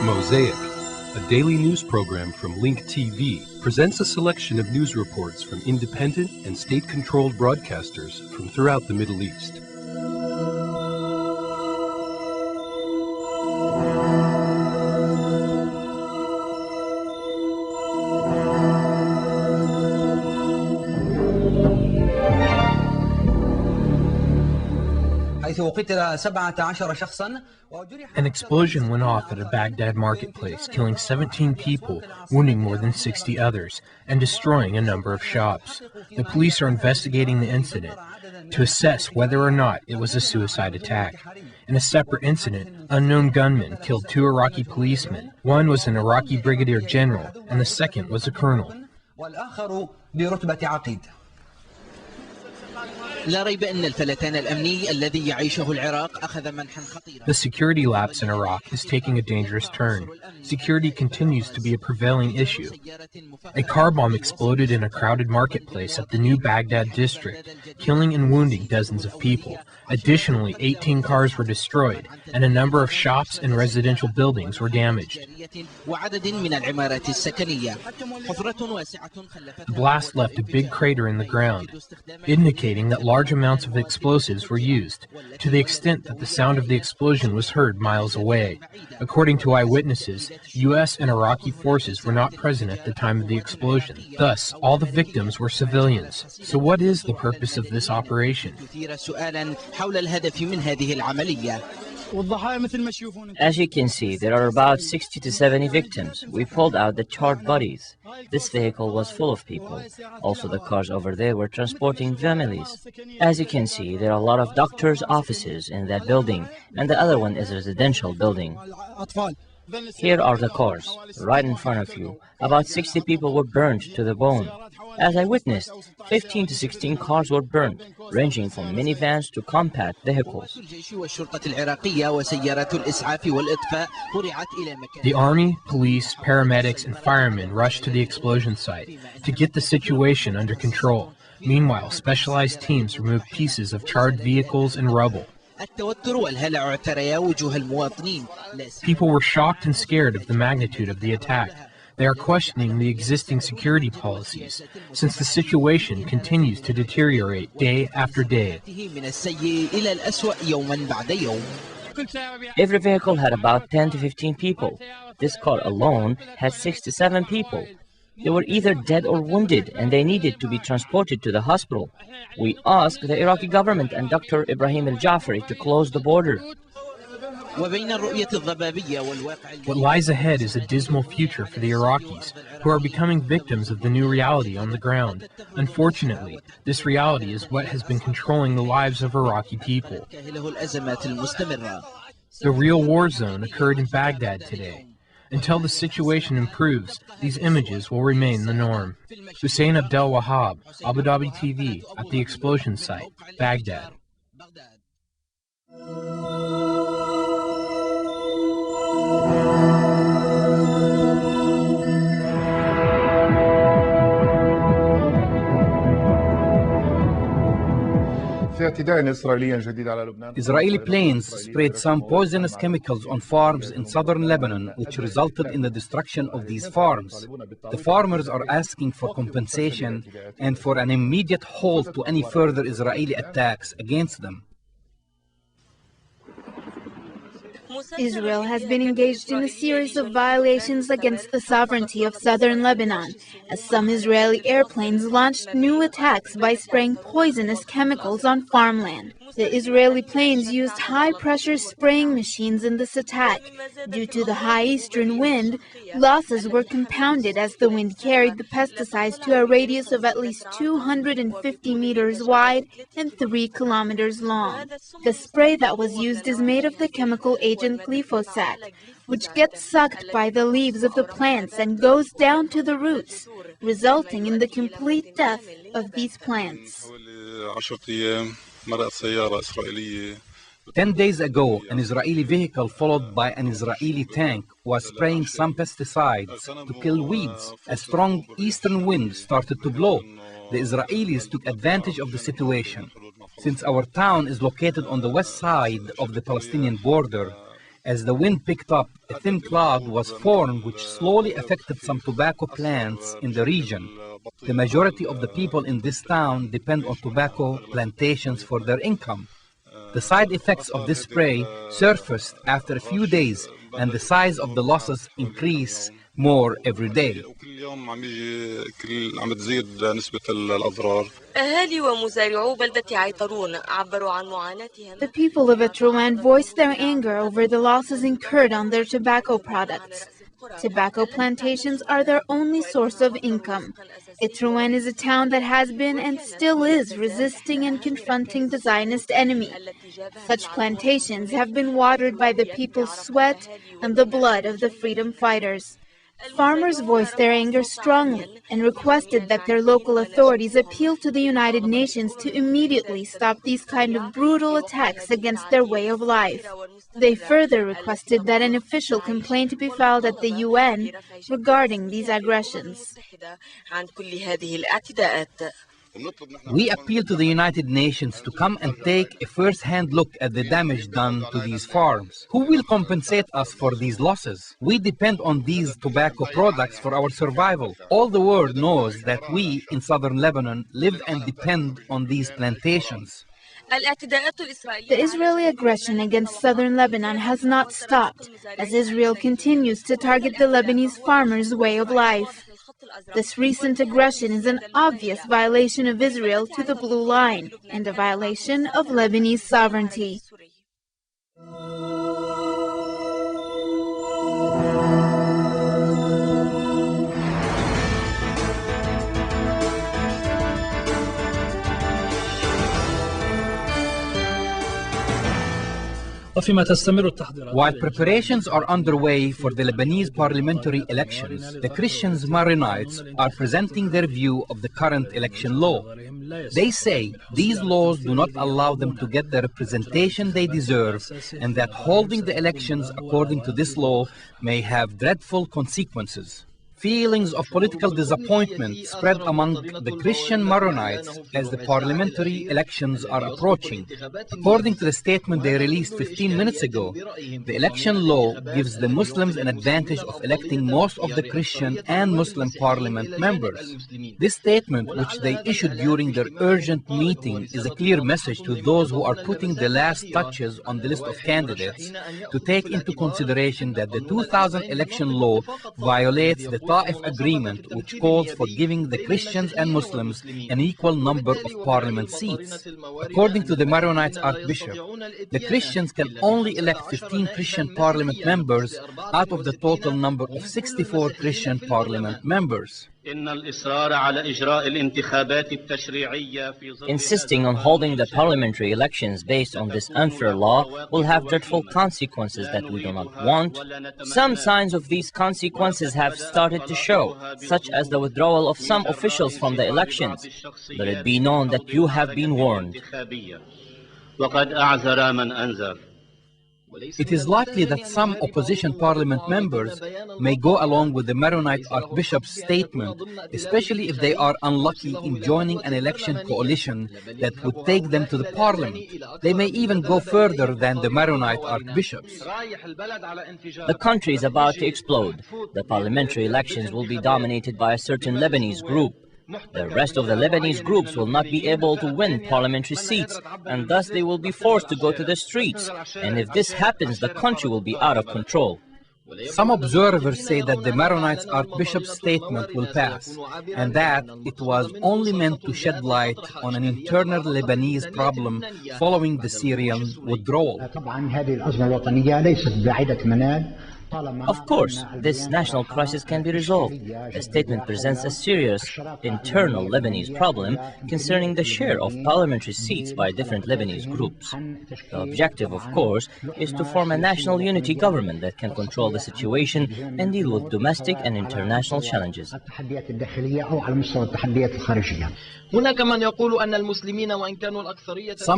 Mosaic, a daily news program from Link TV, presents a selection of news reports from independent and state-controlled broadcasters from throughout the Middle East. An explosion went off at a Baghdad marketplace, killing 17 people, wounding more than 60 others, and destroying a number of shops. The police are investigating the incident to assess whether or not it was a suicide attack. In a separate incident, unknown gunmen killed 2 Iraqi policemen. One was an Iraqi brigadier general, and the second was a colonel. The security lapse in Iraq is taking a dangerous turn. Security continues to be a prevailing issue. A car bomb exploded in a crowded marketplace at the new Baghdad district, killing and wounding dozens of people. Additionally, 18 cars were destroyed, and a number of shops and residential buildings were damaged. The blast left a big crater in the ground, indicating that large amounts of explosives were used, to the extent that the sound of the explosion was heard miles away. According to eyewitnesses, U.S. and Iraqi forces were not present at the time of the explosion. Thus, all the victims were civilians. So what is the purpose of this operation? As you can see, there are about 60 to 70 victims. We pulled out the charred bodies. This vehicle was full of people. Also, the cars over there were transporting families. As you can see, there are a lot of doctors' offices in that building, and the other one is a residential building. Here are the cars, right in front of you. About 60 people were burned to the bone. As I witnessed, 15 to 16 cars were burned, ranging from minivans to compact vehicles. The army, police, paramedics, and firemen rushed to the explosion site to get the situation under control. Meanwhile, specialized teams removed pieces of charred vehicles and rubble. People were shocked and scared of the magnitude of the attack. They are questioning the existing security policies, since the situation continues to deteriorate day after day. Every vehicle had about 10 to 15 people. This car alone had 6 to 7 people. They were either dead or wounded, and they needed to be transported to the hospital. We asked the Iraqi government and Dr. Ibrahim al-Jafari to close the border. What lies ahead is a dismal future for the Iraqis, who are becoming victims of the new reality on the ground. Unfortunately, this reality is what has been controlling the lives of Iraqi people. The real war zone occurred in Baghdad today. Until the situation improves, these images will remain the norm. Hussein Abdel Wahab, Abu Dhabi TV, at the explosion site, Baghdad. Israeli planes sprayed some poisonous chemicals on farms in southern Lebanon, which resulted in the destruction of these farms. The farmers are asking for compensation and for an immediate halt to any further Israeli attacks against them. Israel has been engaged in a series of violations against the sovereignty of southern Lebanon, as some Israeli airplanes launched new attacks by spraying poisonous chemicals on farmland. The Israeli planes used high-pressure spraying machines in this attack. Due to the high eastern wind, losses were compounded as the wind carried the pesticides to a radius of at least 250 meters wide and 3 kilometers long. The spray that was used is made of the chemical agent glyphosate, which gets sucked by the leaves of the plants and goes down to the roots, resulting in the complete death of these plants. 10 days ago, an Israeli vehicle followed by an Israeli tank was spraying some pesticides to kill weeds. A strong eastern wind started to blow. The Israelis took advantage of the situation. Since our town is located on the west side of the Palestinian border, As the wind picked up, a thin cloud was formed which slowly affected some tobacco plants in the region. The majority of the people in this town depend on tobacco plantations for their income. The side effects of this spray surfaced after a few days, and the size of the losses increased more every day. The people of Etrouan voiced their anger over the losses incurred on their tobacco products. Tobacco plantations are their only source of income. Etrouan is a town that has been and still is resisting and confronting the Zionist enemy. Such plantations have been watered by the people's sweat and the blood of the freedom fighters. Farmers voiced their anger strongly and requested that their local authorities appeal to the United Nations to immediately stop these kind of brutal attacks against their way of life. They further requested that an official complaint be filed at the UN regarding these aggressions. We appeal to the United Nations to come and take a first-hand look at the damage done to these farms. Who will compensate us for these losses? We depend on these tobacco products for our survival. All the world knows that we in southern Lebanon live and depend on these plantations. The Israeli aggression against southern Lebanon has not stopped, as Israel continues to target the Lebanese farmers' way of life. This recent aggression is an obvious violation of Israel to the Blue Line and a violation of Lebanese sovereignty. While preparations are underway for the Lebanese parliamentary elections, the Christians Maronites are presenting their view of the current election law. They say these laws do not allow them to get the representation they deserve, and that holding the elections according to this law may have dreadful consequences. Feelings of political disappointment spread among the Christian Maronites as the parliamentary elections are approaching. According to the statement they released 15 minutes ago, the election law gives the Muslims an advantage of electing most of the Christian and Muslim parliament members. This statement, which they issued during their urgent meeting, is a clear message to those who are putting the last touches on the list of candidates to take into consideration that the 2000 election law violates the Ta'if agreement, which calls for giving the Christians and Muslims an equal number of parliament seats. According to the Maronites Archbishop, the Christians can only elect 15 Christian parliament members out of the total number of 64 Christian parliament members. Insisting on holding the parliamentary elections based on this unfair law will have dreadful consequences that we do not want. Some signs of these consequences have started to show, such as the withdrawal of some officials from the elections. Let it be known that you have been warned. It is likely that some opposition parliament members may go along with the Maronite Archbishop's statement, especially if they are unlucky in joining an election coalition that would take them to the parliament. They may even go further than the Maronite Archbishops. The country is about to explode. The parliamentary elections will be dominated by a certain Lebanese group. The rest of the Lebanese groups will not be able to win parliamentary seats, and thus they will be forced to go to the streets. And if this happens, the country will be out of control. Some observers say that the Maronites Archbishop's statement will pass, and that it was only meant to shed light on an internal Lebanese problem following the Syrian withdrawal. Of course, this national crisis can be resolved. The statement presents a serious internal Lebanese problem concerning the share of parliamentary seats by different Lebanese groups. The objective, of course, is to form a national unity government that can control the situation and deal with domestic and international challenges. Some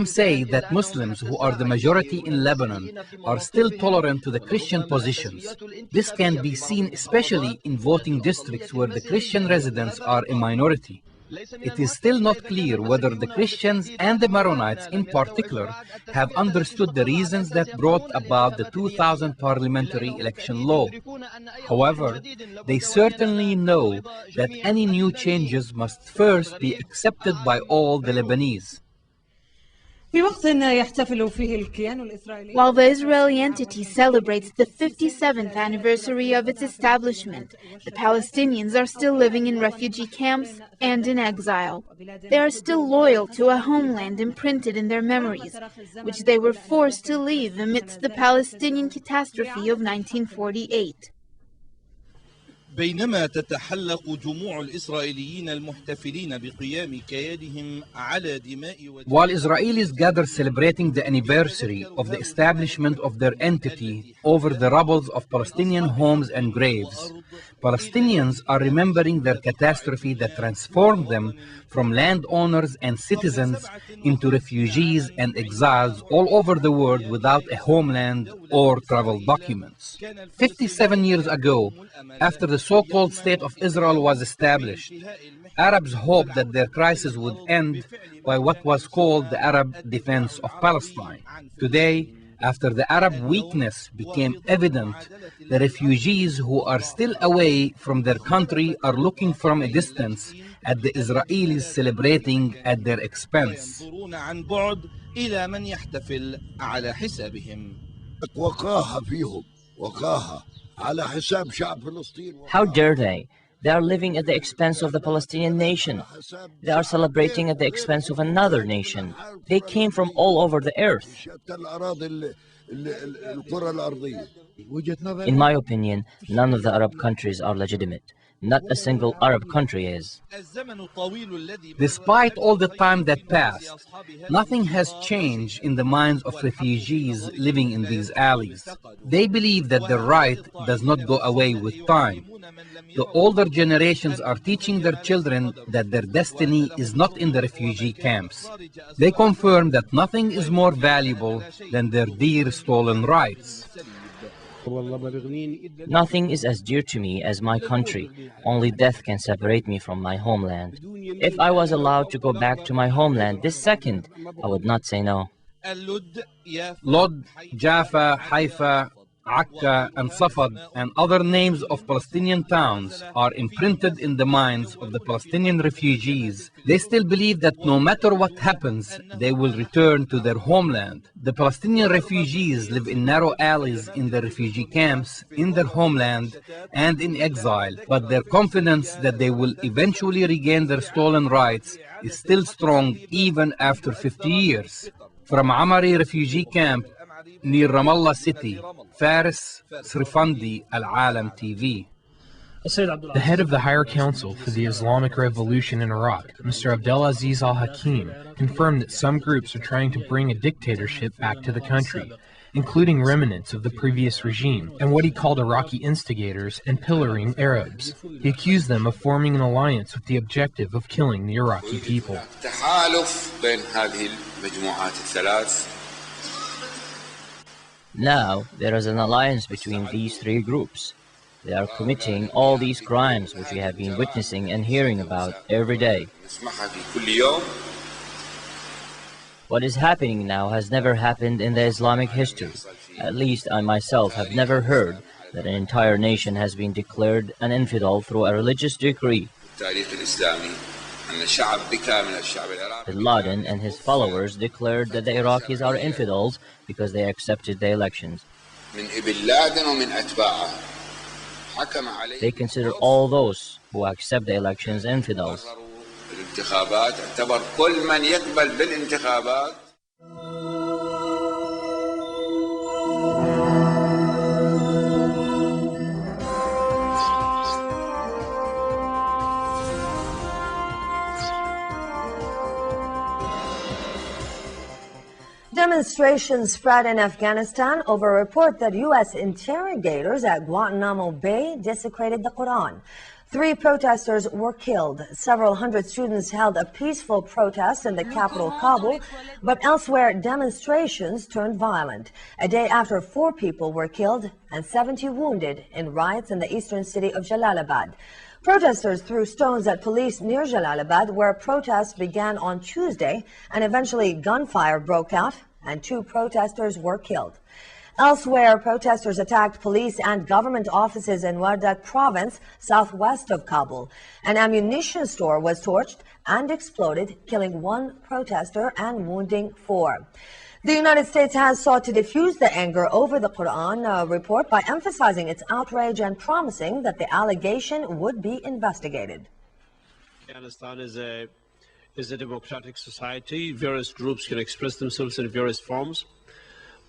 say that Muslims, who are the majority in Lebanon, are still tolerant to the Christian positions. This can be seen especially in voting districts where the Christian residents are a minority. It is still not clear whether the Christians and the Maronites in particular have understood the reasons that brought about the 2000 parliamentary election law. However, they certainly know that any new changes must first be accepted by all the Lebanese. While the Israeli entity celebrates the 57th anniversary of its establishment, the Palestinians are still living in refugee camps and in exile. They are still loyal to a homeland imprinted in their memories, which they were forced to leave amidst the Palestinian catastrophe of 1948. بينما تتحلق جموع الإسرائيليين المحتفلين بقيام كيانهم على دماء. While Israelis gather celebrating the anniversary of the establishment of their entity over the rubbles of Palestinian homes and graves, Palestinians are remembering their catastrophe that transformed them from landowners and citizens into refugees and exiles all over the world without a homeland or travel documents. 57 years ago, after the so-called State of Israel was established, Arabs hoped that their crisis would end by what was called the Arab defense of Palestine. Today, after the Arab weakness became evident, the refugees who are still away from their country are looking from a distance at the Israelis celebrating at their expense. How dare they? They are living at the expense of the Palestinian nation. They are celebrating at the expense of another nation. They came from all over the earth. In my opinion, none of the Arab countries are legitimate. Not a single Arab country is. Despite all the time that passed, nothing has changed in the minds of refugees living in these alleys. They believe that their right does not go away with time. The older generations are teaching their children that their destiny is not in the refugee camps. They confirm that nothing is more valuable than their dear stolen rights. Nothing is as dear to me as my country. Only death can separate me from my homeland. If I was allowed to go back to my homeland this second, I would not say no. Lod, Jaffa, Haifa, Akka, and Safad, and other names of Palestinian towns are imprinted in the minds of the Palestinian refugees. They still believe that no matter what happens, they will return to their homeland. The Palestinian refugees live in narrow alleys in the refugee camps, in their homeland, and in exile, but their confidence that they will eventually regain their stolen rights is still strong even after 50 years. From Amari refugee camp, near Ramallah city, Faris Srifandi, Al-Alam TV. The head of the Higher Council for the Islamic Revolution in Iraq, Mr. Abdelaziz al-Hakim, confirmed that some groups are trying to bring a dictatorship back to the country, including remnants of the previous regime, and what he called Iraqi instigators and pillaring Arabs. He accused them of forming an alliance with the objective of killing the Iraqi people. Now, there is an alliance between these three groups. They are committing all these crimes which we have been witnessing and hearing about every day. What is happening now has never happened in the Islamic history. At least I myself have never heard that an entire nation has been declared an infidel through a religious decree. Bin Laden and his followers declared that the Iraqis are infidels because they accepted the elections. They consider all those who accept the elections infidels. Demonstrations spread in Afghanistan over a report that U.S. interrogators at Guantanamo Bay desecrated the Quran. 3 protesters were killed. Several hundred students held a peaceful protest in the capital, Kabul, but elsewhere demonstrations turned violent. A day after 4 people were killed and 70 wounded in riots in the eastern city of Jalalabad. Protesters threw stones at police near Jalalabad, where protests began on Tuesday, and eventually gunfire broke out and 2 protesters were killed. Elsewhere, protesters attacked police and government offices in Wardak province, southwest of Kabul. An ammunition store was torched and exploded, killing 1 protester and wounding 4. The United States has sought to diffuse the anger over the Quran report by emphasizing its outrage and promising that the allegation would be investigated. Afghanistan is a democratic society. Various groups can express themselves in various forms.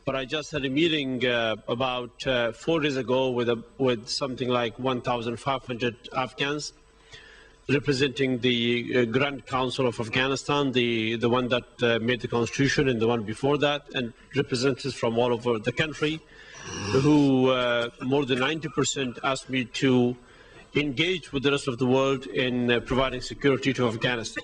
But I just had a meeting about 4 days ago with something like 1,500 Afghans, representing the Grand Council of Afghanistan, the one that made the constitution and the one before that, and representatives from all over the country, who more than 90% asked me to engage with the rest of the world in providing security to Afghanistan.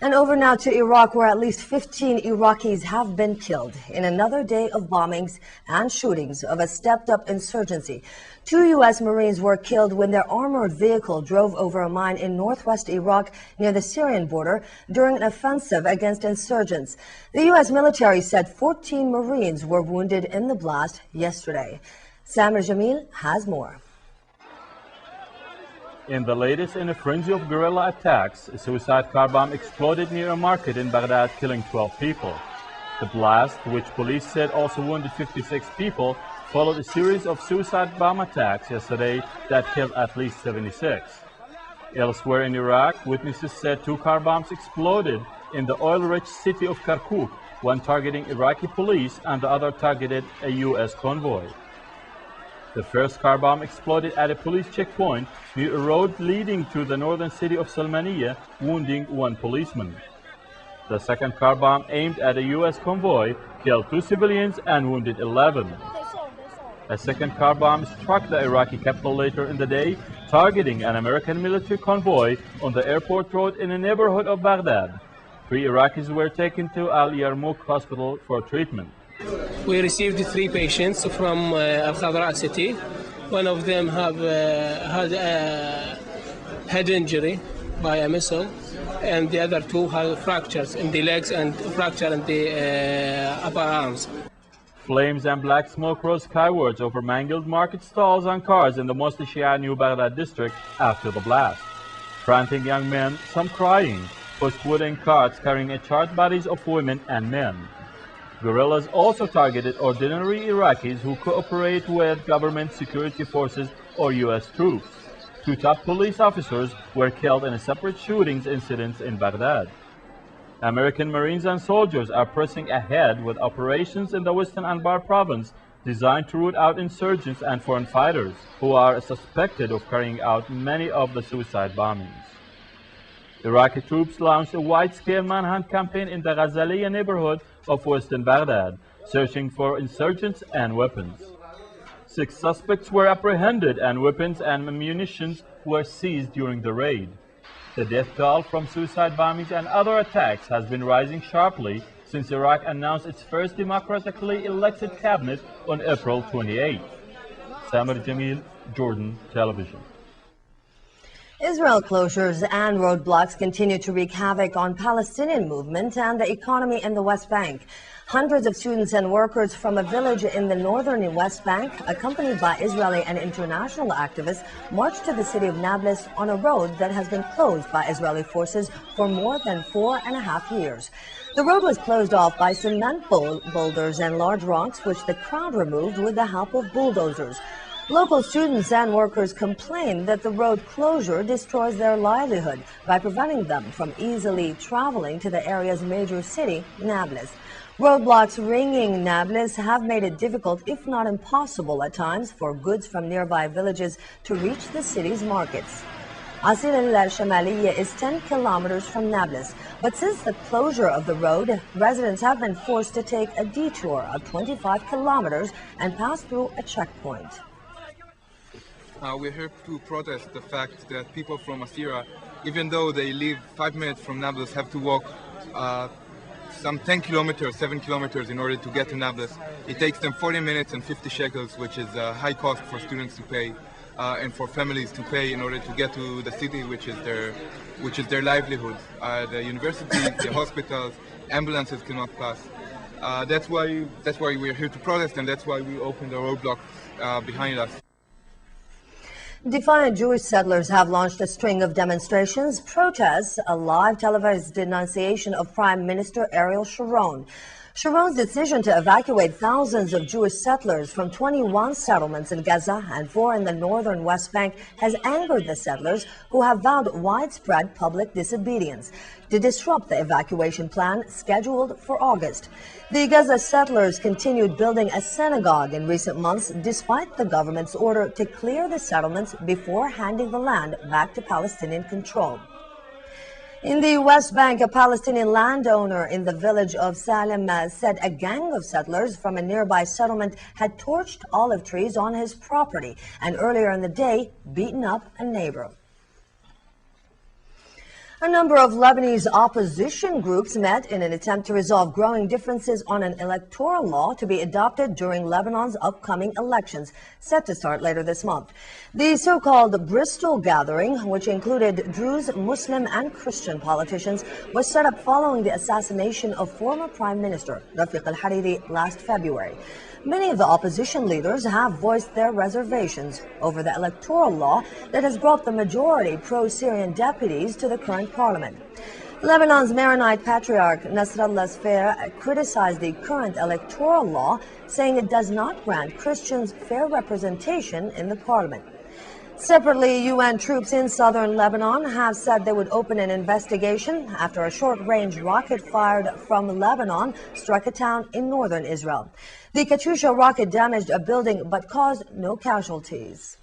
And over now to Iraq, where at least 15 Iraqis have been killed in another day of bombings and shootings of a stepped-up insurgency. 2 U.S. Marines were killed when their armored vehicle drove over a mine in northwest Iraq near the Syrian border during an offensive against insurgents. The U.S. military said 14 Marines were wounded in the blast yesterday. Samir Jamil has more. In the latest in a frenzy of guerrilla attacks, a suicide car bomb exploded near a market in Baghdad, killing 12 people. The blast, which police said also wounded 56 people, followed a series of suicide bomb attacks yesterday that killed at least 76. Elsewhere in Iraq, witnesses said 2 car bombs exploded in the oil-rich city of Kirkuk, one targeting Iraqi police and the other targeted a U.S. convoy. The first car bomb exploded at a police checkpoint near a road leading to the northern city of Salmaniya, wounding 1 policeman. The second car bomb, aimed at a U.S. convoy, killed 2 civilians and wounded 11. A second car bomb struck the Iraqi capital later in the day, targeting an American military convoy on the airport road in a neighborhood of Baghdad. 3 Iraqis were taken to Al Yarmouk Hospital for treatment. We received 3 patients from Al Khadra city. One of them had a head injury by a missile, and the other 2 had fractures in the legs and fracture in the upper arms. Flames and black smoke rose skywards over mangled market stalls and cars in the mostly Shia New Baghdad district after the blast. Frantic young men, some crying, pushed wooden carts carrying charred bodies of women and men. Guerrillas also targeted ordinary Iraqis who cooperate with government security forces or U.S. troops. 2 top police officers were killed in a separate shootings incidents in Baghdad. American Marines and soldiers are pressing ahead with operations in the western Anbar province designed to root out insurgents and foreign fighters who are suspected of carrying out many of the suicide bombings. Iraqi troops launched a wide-scale manhunt campaign in the Ghazaliya neighborhood of western Baghdad, searching for insurgents and weapons. 6 suspects were apprehended and weapons and munitions were seized during the raid. The death toll from suicide bombings and other attacks has been rising sharply since Iraq announced its first democratically elected cabinet on April 28. Samir Jamil, Jordan Television. Israel closures and roadblocks continue to wreak havoc on Palestinian movement and the economy in the West Bank. Hundreds of students and workers from a village in the northern West Bank, accompanied by Israeli and international activists, marched to the city of Nablus on a road that has been closed by Israeli forces for more than 4.5 years. The road was closed off by cement boulders and large rocks, which the crowd removed with the help of bulldozers. Local students and workers complain that the road closure destroys their livelihood by preventing them from easily traveling to the area's major city, Nablus. Roadblocks ringing Nablus have made it difficult, if not impossible at times, for goods from nearby villages to reach the city's markets. Asil al-Shamaliya is 10 kilometers from Nablus, but since the closure of the road, residents have been forced to take a detour of 25 kilometers and pass through a checkpoint. We're here to protest the fact that people from Syria, even though they live 5 minutes from Nablus, have to walk some 10 kilometers, 7 kilometers in order to get to Nablus. It takes them 40 minutes and 50 shekels, which is a high cost for students to pay and for families to pay in order to get to the city, which is their livelihood. The universities, the hospitals, ambulances cannot pass. That's why we're here to protest, and that's why we opened the roadblock behind us. Defiant Jewish settlers have launched a string of demonstrations, protests, a live televised denunciation of Prime Minister Ariel Sharon. Sharon's decision to evacuate thousands of Jewish settlers from 21 settlements in Gaza and 4 in the northern West Bank has angered the settlers, who have vowed widespread public disobedience to disrupt the evacuation plan scheduled for August. The Gaza settlers continued building a synagogue in recent months despite the government's order to clear the settlements before handing the land back to Palestinian control. In the West Bank, a Palestinian landowner in the village of Salem said a gang of settlers from a nearby settlement had torched olive trees on his property and earlier in the day beaten up a neighbor. A number of Lebanese opposition groups met in an attempt to resolve growing differences on an electoral law to be adopted during Lebanon's upcoming elections, set to start later this month. The so-called Bristol Gathering, which included Druze, Muslim, and Christian politicians, was set up following the assassination of former Prime Minister Rafiq al-Hariri last February. Many of the opposition leaders have voiced their reservations over the electoral law that has brought the majority pro-Syrian deputies to the current parliament. Lebanon's Maronite patriarch Nasrallah Sfair criticized the current electoral law, saying it does not grant Christians fair representation in the parliament. Separately, UN troops in southern Lebanon have said they would open an investigation after a short-range rocket fired from Lebanon struck a town in northern Israel. The Katyusha rocket damaged a building but caused no casualties.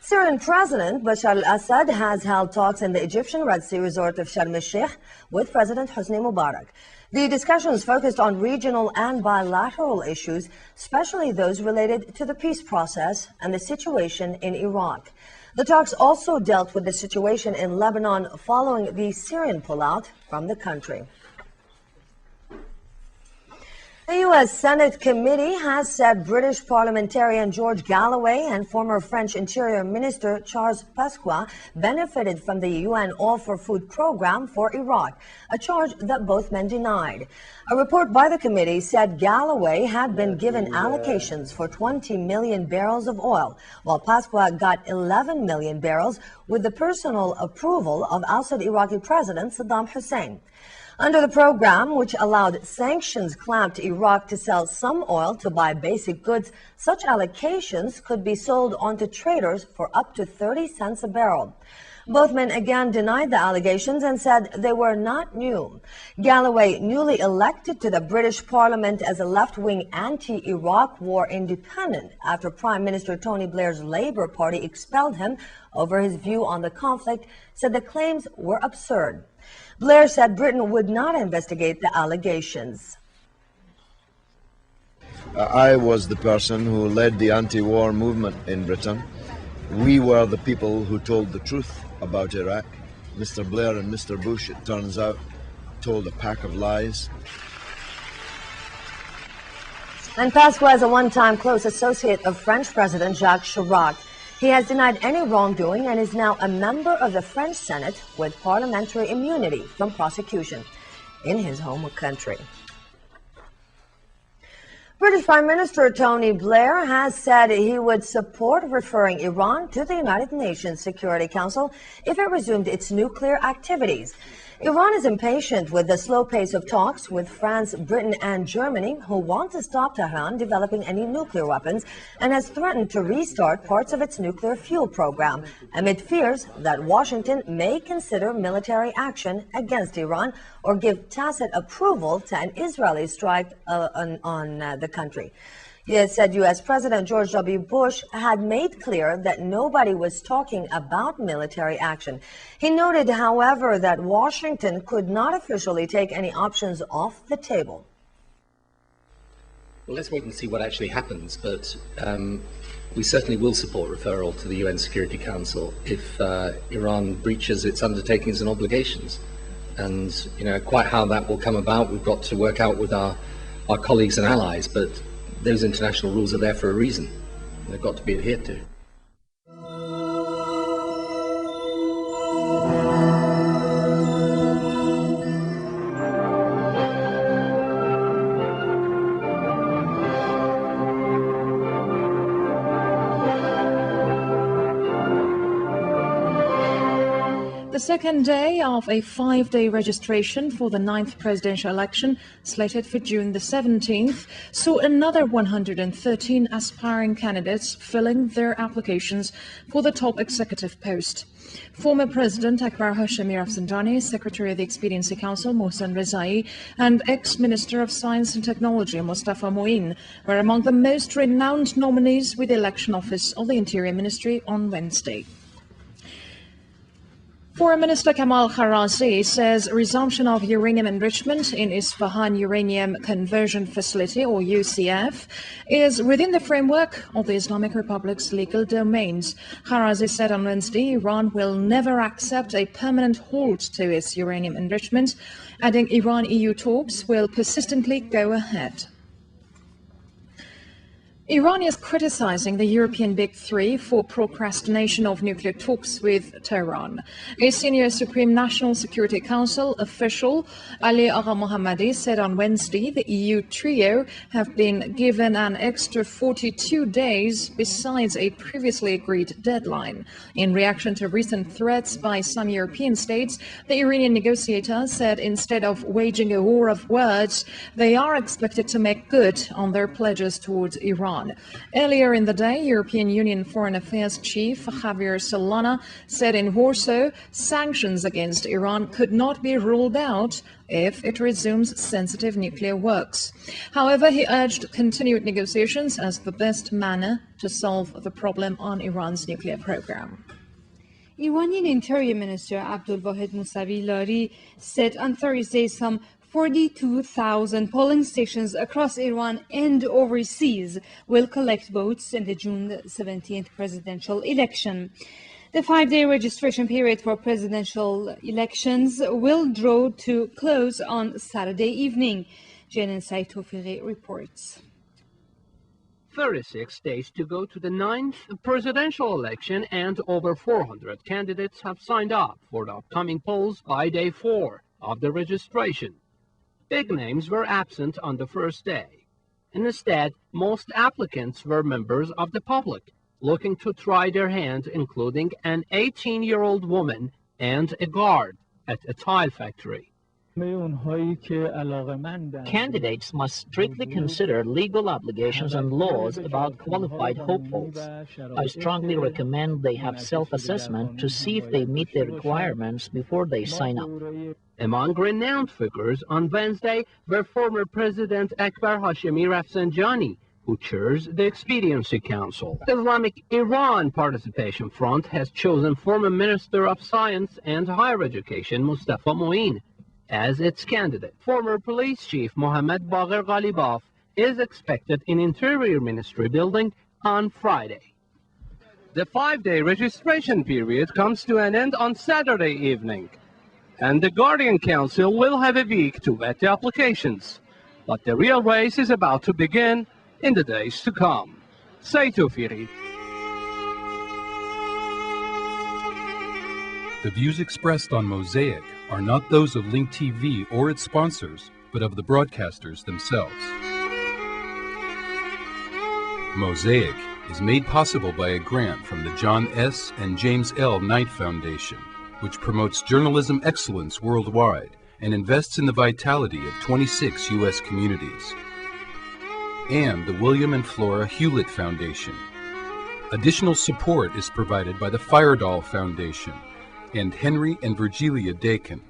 Syrian President Bashar al-Assad has held talks in the Egyptian Red Sea resort of Sharm el-Sheikh with President Hosni Mubarak. The discussions focused on regional and bilateral issues, especially those related to the peace process and the situation in Iraq. The talks also dealt with the situation in Lebanon following the Syrian pullout from the country. The U.S. Senate committee has said British parliamentarian George Galloway and former French Interior Minister Charles Pasqua benefited from the UN All-for-Food program for Iraq, a charge that both men denied. A report by the committee said Galloway had been given allocations for 20 million barrels of oil, while Pasqua got 11 million barrels with the personal approval of ousted Iraqi President Saddam Hussein. Under the program, which allowed sanctions clamped Iraq to sell some oil to buy basic goods, such allocations could be sold on to traders for up to 30 cents a barrel. Both men again denied the allegations and said they were not new. Galloway, newly elected to the British Parliament as a left-wing anti-Iraq war independent after Prime Minister Tony Blair's Labour Party expelled him over his view on the conflict, said the claims were absurd. Blair said Britain would not investigate the allegations. I was the person who led the anti-war movement in Britain. We were the people who told the truth about Iraq. Mr. Blair and Mr. Bush, it turns out, told a pack of lies. And Pasqua is a one-time close associate of French President Jacques Chirac. He has denied any wrongdoing and is now a member of the French Senate with parliamentary immunity from prosecution in his home country. British Prime Minister Tony Blair has said he would support referring Iran to the United Nations Security Council if it resumed its nuclear activities. Iran is impatient with the slow pace of talks with France, Britain, and Germany, who want to stop Tehran developing any nuclear weapons, and has threatened to restart parts of its nuclear fuel program, amid fears that Washington may consider military action against Iran or give tacit approval to an Israeli strike on the country. He said U.S. President George W. Bush had made clear that nobody was talking about military action. He noted, however, that Washington could not officially take any options off the table. Well, let's wait and see what actually happens, but we certainly will support referral to the UN Security Council if Iran breaches its undertakings and obligations. And quite how that will come about, we've got to work out with our colleagues and allies, but those international rules are there for a reason. They've got to be adhered to. The second day of a 5-day registration for the 9th presidential election, slated for June the 17th, saw another 113 aspiring candidates filling their applications for the top executive post. Former President Akbar Hashemi Rafsanjani, Secretary of the Expediency Council Mohsen Rezai, and ex-Minister of Science and Technology Mustafa Moin were among the most renowned nominees with the Election Office of the Interior Ministry on Wednesday. Foreign Minister Kamal Kharrazi says resumption of uranium enrichment in Isfahan Uranium Conversion Facility, or UCF, is within the framework of the Islamic Republic's legal domains. Kharrazi said on Wednesday Iran will never accept a permanent halt to its uranium enrichment, adding Iran-EU talks will persistently go ahead. Iran is criticizing the European Big Three for procrastination of nuclear talks with Tehran. A senior Supreme National Security Council official, Ali Agha Mohammadi, said on Wednesday the EU trio have been given an extra 42 days besides a previously agreed deadline. In reaction to recent threats by some European states, the Iranian negotiator said instead of waging a war of words, they are expected to make good on their pledges towards Iran. Earlier in the day, European Union Foreign Affairs Chief Javier Solana said in Warsaw sanctions against Iran could not be ruled out if it resumes sensitive nuclear works. However, he urged continued negotiations as the best manner to solve the problem on Iran's nuclear program. Iranian Interior Minister Abdul Wahid Mousavi Lari said on Thursday some 42,000 polling stations across Iran and overseas will collect votes in the June 17th presidential election. The 5-day registration period for presidential elections will draw to close on Saturday evening. Jenin Saitofiri reports. 36 days to go to the 9th presidential election, and over 400 candidates have signed up for the upcoming polls by day 4 of the registration. Big names were absent on the first day. Instead, most applicants were members of the public, looking to try their hand, including an 18-year-old woman and a guard at a tile factory. Candidates must strictly consider legal obligations and laws about qualified hopefuls. I strongly recommend they have self-assessment to see if they meet the requirements before they sign up. Among renowned figures on Wednesday were former President Akbar Hashemi Rafsanjani, who chairs the Expediency Council. The Islamic Iran Participation Front has chosen former Minister of Science and Higher Education Mustafa Moin as its candidate. Former Police Chief Mohammad Bagher Ghalibaf is expected in Interior Ministry building on Friday. The 5-day registration period comes to an end on Saturday evening, and the Guardian Council will have a week to vet the applications. But the real race is about to begin in the days to come. Saitofiri. The views expressed on Mosaic are not those of Link TV or its sponsors, but of the broadcasters themselves. Mosaic is made possible by a grant from the John S. and James L. Knight Foundation, which promotes journalism excellence worldwide and invests in the vitality of 26 U.S. communities, and the William and Flora Hewlett Foundation. Additional support is provided by the Firedoll Foundation and Henry and Virgilia Dakin.